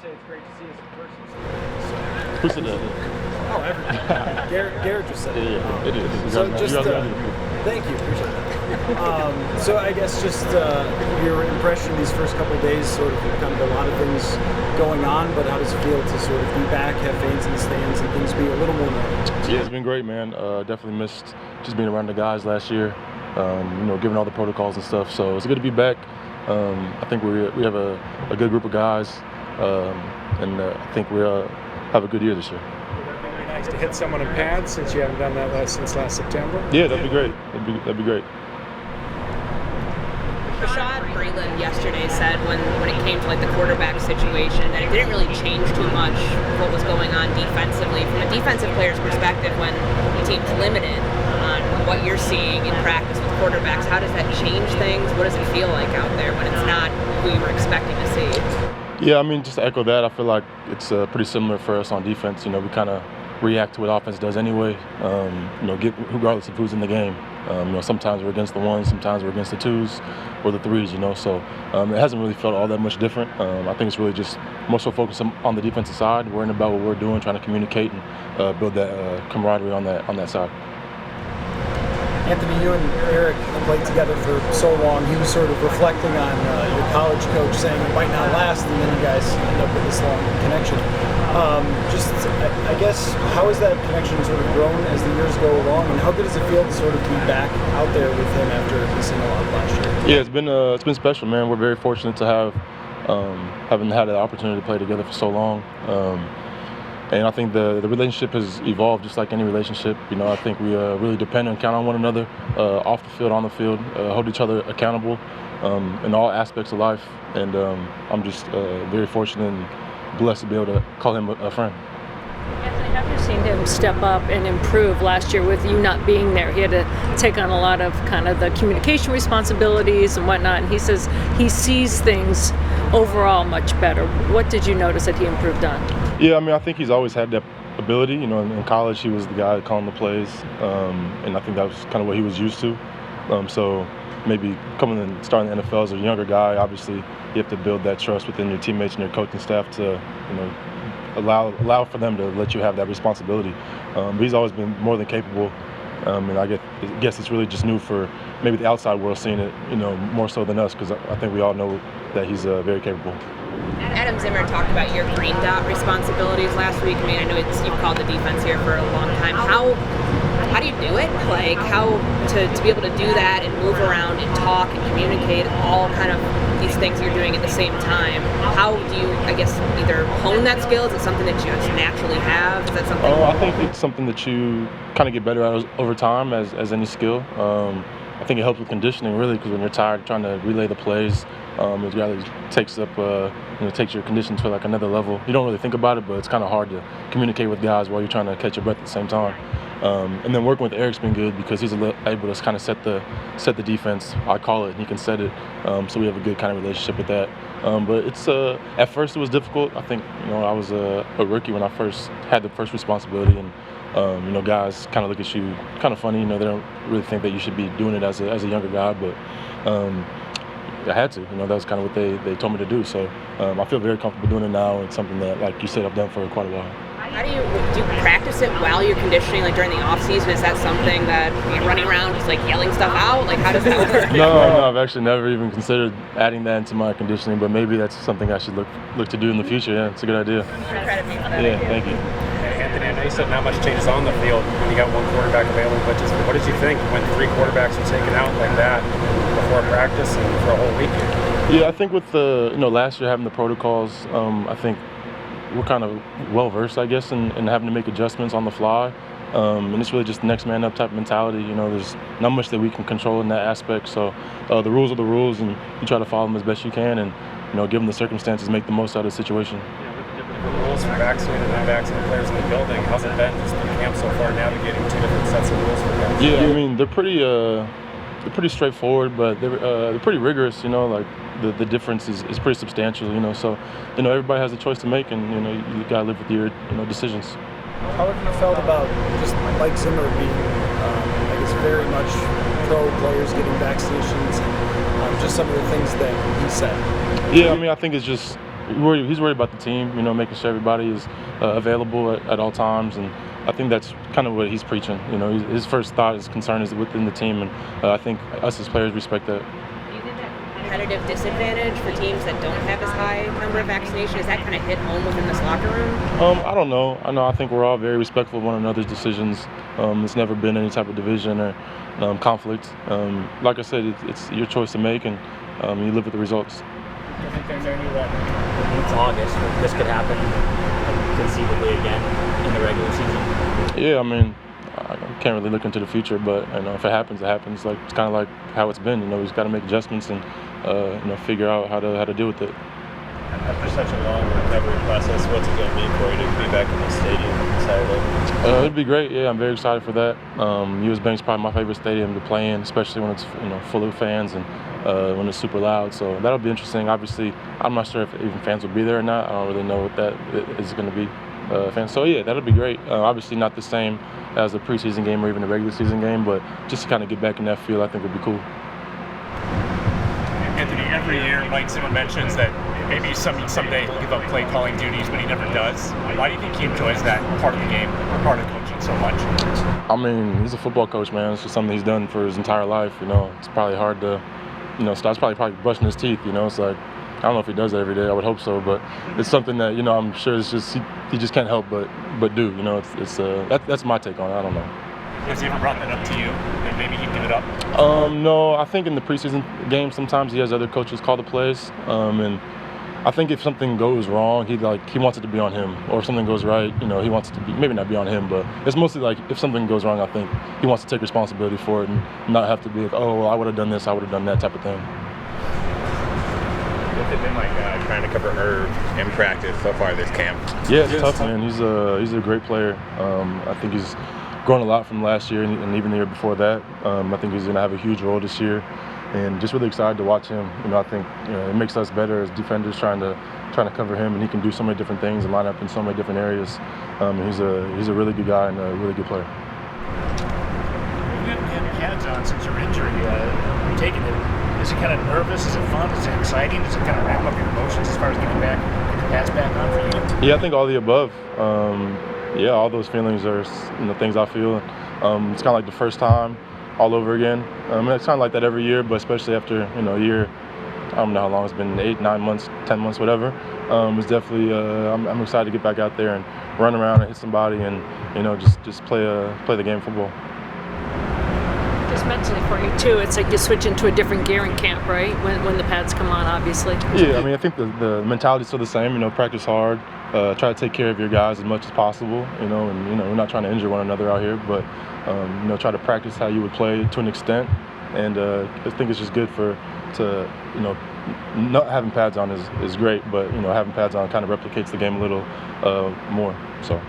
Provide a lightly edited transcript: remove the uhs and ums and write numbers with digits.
say it's great to see us in person. Who said that? Oh, everything. Garrett just said it. Yeah, it is. So just thank you, appreciate that. So I guess just your impression these first couple of days, sort of kind of a lot of things going on, but how does it feel to sort of be back, have fans in the stands, and things be a little more normal? Yeah, it's been great, man. Definitely missed just being around the guys last year. Given all the protocols and stuff. So it's good to be back. I think we have a good group of guys, and I think we have a good year this year. It'd be nice to hit someone in pads since you haven't done that since last September. Yeah, that'd be great. That'd be great. Rashad Breeland yesterday said when it came to like the quarterback situation that it didn't really change too much what was going on defensively. From a defensive player's perspective, when the team's limited on what you're seeing in practice with quarterbacks, how does that change things? What does it feel like out there when it's not who you were expecting to see? Yeah, I mean, just to echo that, I feel like it's pretty similar for us on defense. We kind of react to what offense does anyway, regardless of who's in the game. Sometimes we're against the ones, sometimes we're against the twos or the threes, so it hasn't really felt all that much different. I think it's really just more so focused on the defensive side, worrying about what we're doing, trying to communicate and build that camaraderie on that side. Anthony, you and Eric played together for so long. He was sort of reflecting on your college coach saying it might not last, and then you guys end up with this long connection. I guess, how has that connection sort of grown as the years go along, and how good does it feel to sort of be back out there with him after missing a lot last year? Yeah, it's been special, man. We're very fortunate to have having had the opportunity to play together for so long. And I think the relationship has evolved just like any relationship. I think we really depend and count on one another off the field, on the field, hold each other accountable in all aspects of life. And I'm just very fortunate and blessed to be able to call him a friend. Anthony, have you seen him step up and improve last year with you not being there? He had to take on a lot of kind of the communication responsibilities and whatnot, and he says he sees things overall much better. What did you notice that he improved on? Yeah, I mean, I think he's always had that ability. In college, he was the guy calling the plays, and I think that was kind of what he was used to. So maybe coming and starting the NFL as a younger guy, obviously you have to build that trust within your teammates and your coaching staff to, allow for them to let you have that responsibility. But he's always been more than capable, and I guess it's really just new for maybe the outside world seeing it, more so than us, because I think we all know that he's very capable. Adam Zimmer talked about your green dot responsibilities last week. I mean, I know you've called the defense here for a long time. How do you do it? Like, how to be able to do that and move around and talk and communicate all kind of these things you're doing at the same time? How do you, I guess, either hone that skill? Is it something that you just naturally have? Is that something? I think it's something that you kind of get better at over time as any skill. I think it helps with conditioning, really, because when you're tired trying to relay the plays, it really takes your condition to like another level. You don't really think about it, but it's kind of hard to communicate with guys while you're trying to catch your breath at the same time. And then working with Eric's been good because he's able to kind of set the defense. I call it, and he can set it. So we have a good kind of relationship with that. But it's at first it was difficult. I think I was a rookie when I first had the first responsibility, and guys kind of look at you kind of funny. They don't really think that you should be doing it as a younger guy, but I had to. That was kind of what they told me to do. So I feel very comfortable doing it now. It's something that, like you said, I've done for quite a while. How do you practice it while you're conditioning, like during the off season? Is that something that you're running around just like yelling stuff out? Like, how does that work? No, I've actually never even considered adding that into my conditioning, but maybe that's something I should look to do in the future. Yeah, it's a good idea. Credit me for that. Yeah, thank you. Anthony, I know you said not much changes on the field when you got one quarterback available, but just what did you think when three quarterbacks were taken out like that before practice and for a whole week? Yeah, I think with the last year having the protocols, I think we're kind of well versed, I guess, in having to make adjustments on the fly. And it's really just next man up type mentality. There's not much that we can control in that aspect. So the rules are the rules, and you try to follow them as best you can, and given the circumstances, make the most out of the situation. Different rules for vaccinated and unvaccinated players in the building. How's it been just through camp so far, navigating two different sets of rules for guys? Yeah, I mean they're pretty straightforward, but they're pretty rigorous. Like the difference is pretty substantial. So everybody has a choice to make, and you gotta live with your decisions. How have you felt about just Mike Zimmer being, I guess, very much pro players getting vaccinations and just some of the things that he said? Yeah, I mean I think it's just he's worried about the team, making sure everybody is available at all times, and I think that's kind of what he's preaching. His first thought, his concern is within the team, and I think us as players respect that. Competitive disadvantage for teams that don't have as high number of vaccinations? Is that kind of hit home within this locker room? I don't know. I think we're all very respectful of one another's decisions. It's never been any type of division or conflict. Like I said, it's your choice to make, and you live with the results. Do you think there's any that it's August, this could happen conceivably again in the regular season? Yeah, I mean, I can't really look into the future, but if it happens, it happens. Like, it's kind of like how it's been. We just got to make adjustments and figure out how to deal with it. After such a long recovery process, what's it going to mean for you to be back in the stadium Saturday? It'd be great. Yeah, I'm very excited for that. US Bank's probably my favorite stadium to play in, especially when it's full of fans and when it's super loud. So that'll be interesting. Obviously, I'm not sure if even fans will be there or not. I don't really know what that is going to be. Fans. So yeah, that'll be great. Obviously not the same as a preseason game or even a regular season game, but just to kind of get back in that feel, I think would be cool. Anthony, every year Mike Zimmer mentions that maybe someday he'll give up play calling duties, but he never does. Why do you think he enjoys that part of the game, or part of coaching so much? I mean, he's a football coach, man. It's just something he's done for his entire life. It's probably hard to, starts probably brushing his teeth. It's like, I don't know if he does that every day. I would hope so, but it's something that I'm sure it's just he just can't help but do. That's my take on it. I don't know. Has he ever brought that up to you? That maybe he'd give it up? No. I think in the preseason games sometimes he has other coaches call the plays, and I think if something goes wrong, he wants it to be on him, or if something goes right, he wants it to be maybe not be on him, but it's mostly like if something goes wrong, I think he wants to take responsibility for it and not have to be like, oh, well, I would have done this, I would have done that type of thing. They've been trying to cover Irv in practice so far this camp. Yeah, it's tough, man. He's a great player. I think he's grown a lot from last year and even the year before that. I think he's going to have a huge role this year, and just really excited to watch him. I think it makes us better as defenders trying to cover him, and he can do so many different things and line up in so many different areas. He's a really good guy and a really good player. You haven't had pads on since your injury. You're taking it. Is it kind of nervous? Is it fun? Is it exciting? Does it kind of ramp up your emotions as far as getting the pads back on for you? Yeah, I think all the above. All those feelings are things I feel. It's kind of like the first time all over again. It's kind of like that every year, but especially after a year. I don't know how long it's been, 8, 9 months, 10 months, whatever. It's definitely I'm excited to get back out there and run around and hit somebody and just play the game of football. Just mentally for you too, it's like you switch into a different gear in camp, right? When the pads come on, obviously. Yeah, I mean, I think the mentality's still the same. Practice hard, try to take care of your guys as much as possible. And we're not trying to injure one another out here, but try to practice how you would play to an extent. And I think it's just good not having pads on is great, but having pads on kind of replicates the game a little more. So.